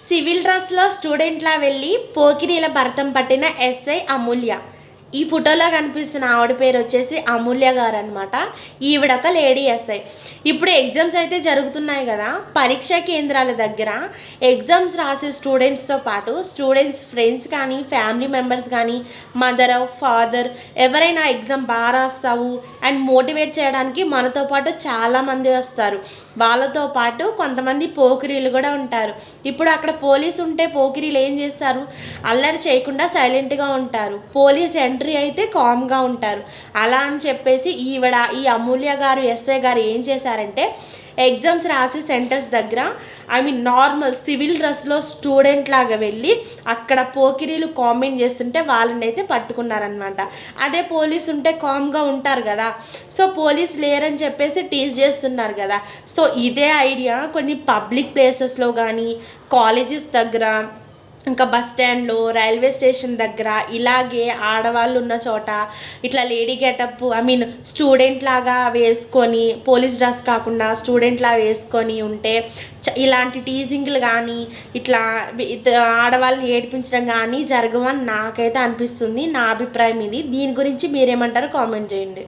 Civil డ్రెస్లో స్టూడెంట్లా వెళ్ళి పోకిరీల భరతం పట్టిన ఎస్ఐ అమూల్య. ఈ ఫోటోలో కనిపిస్తున్న ఆవిడ పేరు వచ్చేసి అమూల్య గారు అనమాట. ఈవిడొక లేడీ ఎస్ఐ. ఇప్పుడు ఎగ్జామ్స్ అయితే జరుగుతున్నాయి కదా, పరీక్షా కేంద్రాల దగ్గర ఎగ్జామ్స్ రాసే స్టూడెంట్స్తో పాటు స్టూడెంట్స్ ఫ్రెండ్స్ కానీ ఫ్యామిలీ మెంబర్స్ కానీ మదర్ ఫాదర్ ఎవరైనా ఎగ్జామ్ బాగా రాస్తావు అండ్ మోటివేట్ చేయడానికి మనతో పాటు చాలామంది వస్తారు. వాళ్ళతో పాటు కొంతమంది పోకిరీలు కూడా ఉంటారు. ఇప్పుడు అక్కడ పోలీసు ఉంటే పోకిరీలు ఏం చేస్తారు? అల్లరి చేయకుండా సైలెంట్గా ఉంటారు. పోలీస్ ఎంట్రీ అయితే కామ్గా ఉంటారు. అలా అని చెప్పేసి ఈ అమూల్య గారు ఎస్ఐ గారు ఏం చేశారంటే ఎగ్జామ్స్ రాసి సెంటర్స్ దగ్గర నార్మల్ సివిల్ డ్రెస్లో స్టూడెంట్ లాగా వెళ్ళి అక్కడ పోకిరీలు కామెంట్ చేస్తుంటే వాళ్ళని అయితే పట్టుకున్నారనమాట. అదే పోలీస్ ఉంటే కామ్గా ఉంటారు కదా, సో పోలీస్ లేరని చెప్పేసి టీజ్ చేస్తున్నారు కదా. సో ఇదే ఐడియా కొన్ని పబ్లిక్ ప్లేసెస్లో కానీ కాలేజెస్ దగ్గర ఇంకా బస్ స్టాండ్లో రైల్వే స్టేషన్ దగ్గర ఇలాగే ఆడవాళ్ళు ఉన్న చోట ఇట్లా లేడీ గెటప్ స్టూడెంట్ లాగా వేసుకొని పోలీస్ డ్రెస్ కాకుండా స్టూడెంట్ లాగా వేసుకొని ఉంటే ఇలాంటి టీజింగ్లు కానీ ఇట్లా ఆడవాళ్ళని ఏడిపించడం కానీ జరగవని నాకైతే అనిపిస్తుంది. నా అభిప్రాయం ఇది. దీని గురించి మీరేమంటారో కామెంట్ చేయండి.